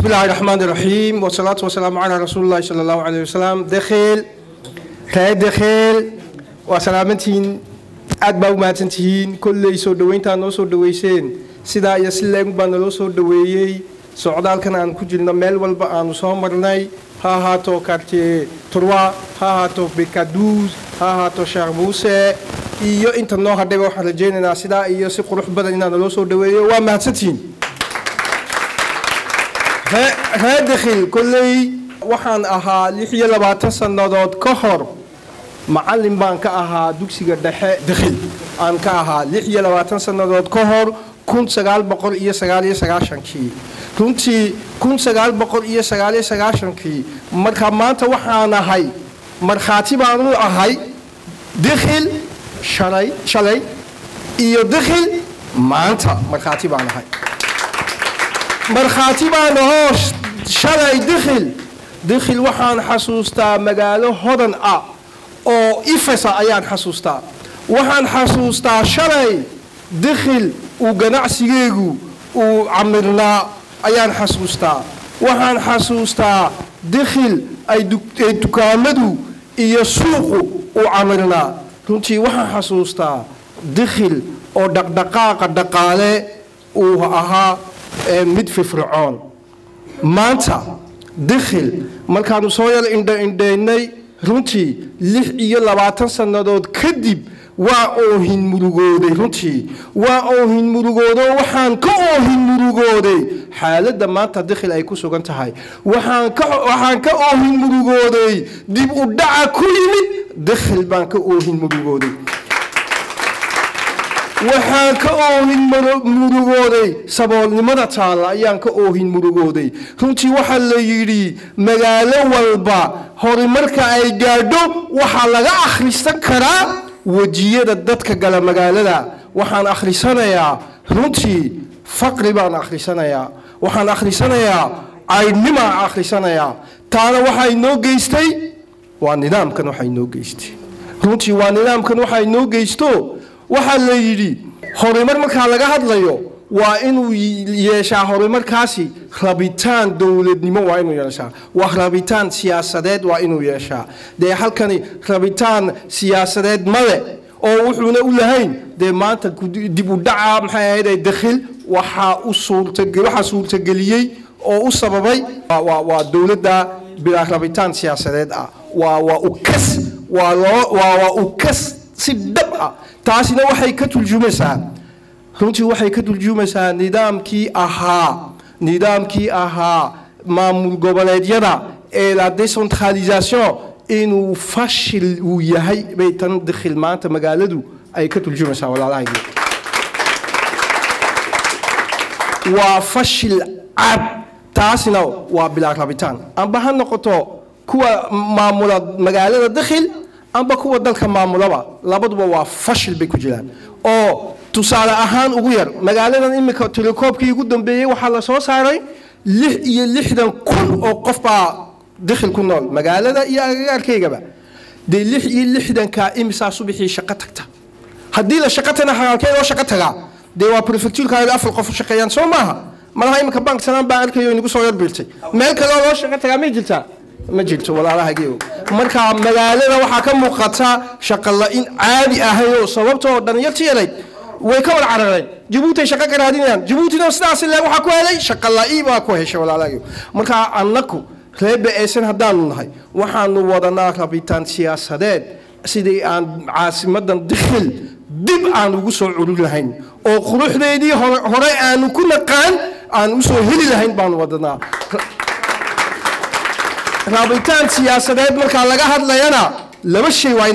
بسم الله الرحمن الرحيم والصلاة والسلام على رسول الله صلى الله عليه وسلم. دخل وسلامتين أدبا وماتنتين كل يسود وينتا نوسود ويسين سدا يسلم بانلوسود ويي سعدال كان عن كجلنا مال والبان وصامرناي ها تو كارتي تروا ها تو بكادوز ها تو شارموسة iyo inta noo hadhay waxaan rajeynaynaa sida iyo si qurux badan inaan loo soo dhaweeyo waa mahadsantiin هادخل كلي وحن أها لحية لبعض سنوات كهر معلم بانك أها دوكسي قدح دخل أن كأها لحية لبعض سنوات كهر كنت سجال بقر إيه سجال شنكي كنت سجال بقر إيه سجال شنكي مركمات وحنا هاي مرخاتي بانو أهاي دخل شلي إيه دخل ما أنت مرخاتي بانو هاي مرخاتي بانهاش شلي دخل وحان حسوستا مقاله هدن او إفسا أيان حسوستا وحان حسوستا شلي دخل وقناع سيجيجو وعمرنا أيان حسوستا وحان حسوستا دخل أي دكامدو يسوق وعمرنا كنتي وحان حسوستا دخل او دقاقة وها mid في فرعون مانتا دخل مركانو سويل إنديني رنتي لح إيا لباتن سنادود كدب وأوهن مروغودي رنتي وأوهن مروغودي وحان كأوهن مروغودي حالة دمانتا دخل أي كسو غنتهاي وحان كأوهن مروغودي ديب أدعى كل من دخل بان كأوهن مروغودي waxaan ka oohin murugooday saboolnimada taala ayaan ka oohin murugooday runtii waxa la yiri magaalo walba horumarka ay gaadho waxa laga akhrisan karaa wajiyada dadka gala magaalada waxaan akhrisanayaa runtii faqri baan akhrisanayaa waxaan akhrisanayaa aynima akhrisanayaa taana waxa inoo geystay waa nidaamkan waxa inoo geystay runtii waa nidaamkan waxa inoo geysto waxa la yiri horumar marka laga hadlayo waa inuu yeeshaa horumarkaasi rabitaan dawladnimo waa inuu yeeshaa waa rabitaan siyaasadeed waa inuu yeeshaa de halkani rabitaan siyaasadeed male oo wuxuuna u lahayn de maanta dib u dhaca maxay ahayd dakhil waxa suurtageliyay oo u sababay waa dawladda bila rabitaan siyaasadeed waa u kas si dhab ah taasina waxay ka turjumaysaa runtii waxay ka turjumaysaa nidaamkii ahaa maamul goboleedyada ee la décentralisation inuu fashil uu yahay bay tan dakhil maanta magaaladu ay ka turjumaysaa walaalahayga waa fashil cad taasina waa bilaa rabitaan amba ha noqoto kuwa maamula magaalada dakhil amba kuwa dalka maamulaba labaduba waa fashil bay ku jiraan oo tusaale ahaan ugu yar magaaladan imika telekoobkii ugu dambeeyay waxa la soo saaray 66,000 oo qof baa dakhil ku nool magaalada iyo agagaarkeygaba de 66 ka imisa subaxii shaqo tagta hadii la shaqatana halkee oo shaqo taga de waa prefecture-ka afar qof shaqeeyaan soo maaha malaha imika bank sanaan baa arkayo inagu soo yarbiltay meel kale oo shaqo taga ma jirtaa ما جلت ولا على هجيو مركا مجالنا وحكم مقطع شقلا إن عادي أهيو صوبته دنيتي علي ويكون عرضي جبوتي شقة كرادين جبوتي نفس ناس اللي وحكوا علي شقلا إيه ما كوهش ولا على هجيو مركا عنكو خليب إيسن هدان هاي وحنا وضعنا ربيتان سياسات سيدي عن عاصمة دخل دب عن وصول عروض لهين أو خروج ذي هراء عن كل قان عن وصول هلي لهين بان وضعنا رابطان سياسات مركا لغا hadlayana laba shay waa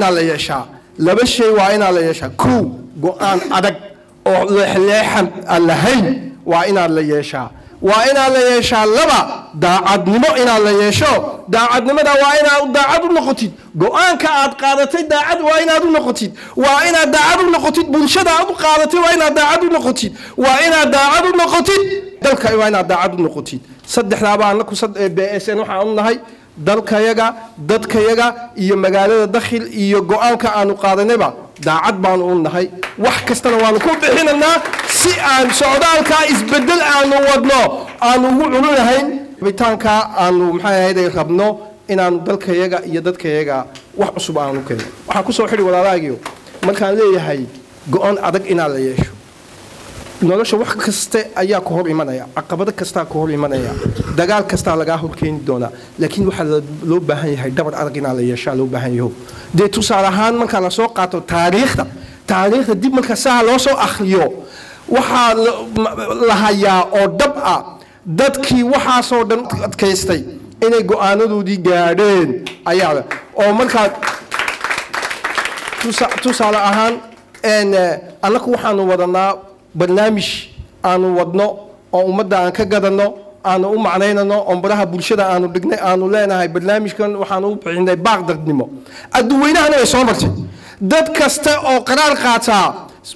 ina la yeeshaa ku go'aan adag oo leexleexan allahayn waa ina la yeeshaa laba daacadnimo ina la yeesho daacadnimada waa ina daacad u noqotid go'aanka aad qaadatay daacad waa ina u noqotid waa ina daacad u noqotid bulshada aad qaadatay waa ina daacad u noqotid waa ina daacad u noqotid dalka waa ina daacad u noqotid saddexdaaba anaku BSN waxa u nahay dalkayaga dadkayaga iyo magaalada dakhil iyo go'aanka aanu qaadanayba daacad baan u nahay wax kastana waan ku bixinanaa si aan socdaalka isbedel aan wadno aan ugu culunahayn bitaanka aanu maxay ahayd rabno inaanu dalkayaga iyo dadkayaga wax cusub aanu keenno waxaan ku soo xidhi walaalahaygiyo markaan leeyahay go'aan adag inaan la yeesho nolosha wax kasta ayaa ku hor imanaya caqabado kasta ku hor imanaya dagaal kasta laga hor keeni doona laakiin waxa loo baahan yahay dabar adag inaan la yeesho loo baahan yahay de tusaale ahaan marka la soo qaato taariikhda dib marka saha loo soo akhriyo waxa la hayaa oo dab ah dadkii waxa soo dhan adkaystay inay go'aanadoodii gaadheen ayaa oo marka tusaale ahaan annagu waxaanu wadanaa barnaamij aanu wadno oo ummadda aan ka gadanno aanu u macnaynano oo baraha bulshada aanu dhignay aanu leenahay barnaamijkan waxaanu u bixinay baaqdardnimo adduuweynahana ay soo martay dad kasta oo qaraar qaataa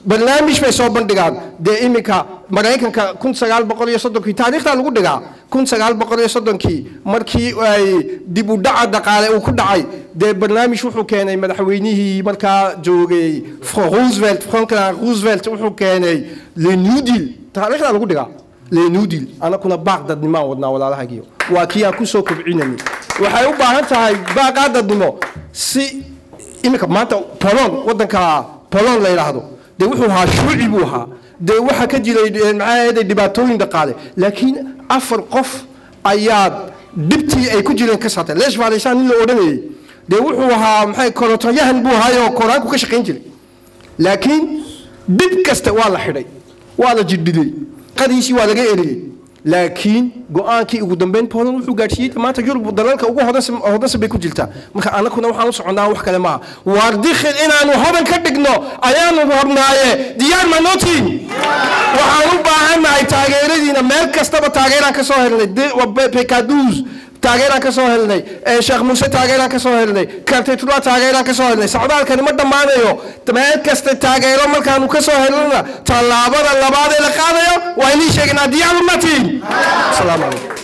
barnaamij bay soo bandhigaan dee iminka maraykanka 1930 taariikhda lagu dhigaa 1930 markii ay dib u dhaca dhaqaale uu ku dhacay dee barnaamij wuxuu keenay madaxweynihii markaa joogay Franklin Roosevelt wuxuu keenay le New Deal taariikhda lagu dhigaa le New Deal anakuna baaqdadnimo wadnaa walaalahaygiyo waa kii aan ku soo kobcinay waxay u baahan tahay baaqdadnimo si iminka maanta wadanka Poland la yiraahdo de wuxuu ahaa shuuci buu ahaa de waxa ka jiray maxay dhibaatooyin dhaqaale laakiin afar qof ayaa dibtii ay ku jireen ka saatay leesh vaalishan in la oranayay de wuxuu ahaa maxay korontoyahan buu ahaa oo koraanku ka shaqeyn jiray laakiin dib kasta waa la xidhay waa la jiddiday qadiisi waa laga eriyay laakiin go'aankii ugu dambeyn Poland wuxuu gaarsiiyay maanta Yurub dalalka ugu hodansan bay ku jirtaa marka anakuna waxaan u soconaa wax kale ma waar dikhil inaanu hodan ka dhigno ayaanu rabnaaye diyaar ma nootiin waxaan u baahanahay taageeradiina meel kastaba taageeraan ka soo helnay PK12 taageeraan ka soo helnay Sheekh Muuse taageeraan ka soo helnay Kartetula taageeraan ka soo helnay socdaalkani ma dhamaanayo meel kasta taageero markaanu ka soo helnaa talaabada labaad ee la qaadayo waa inii sheegnaa diyaar ma tiin السلام عليكم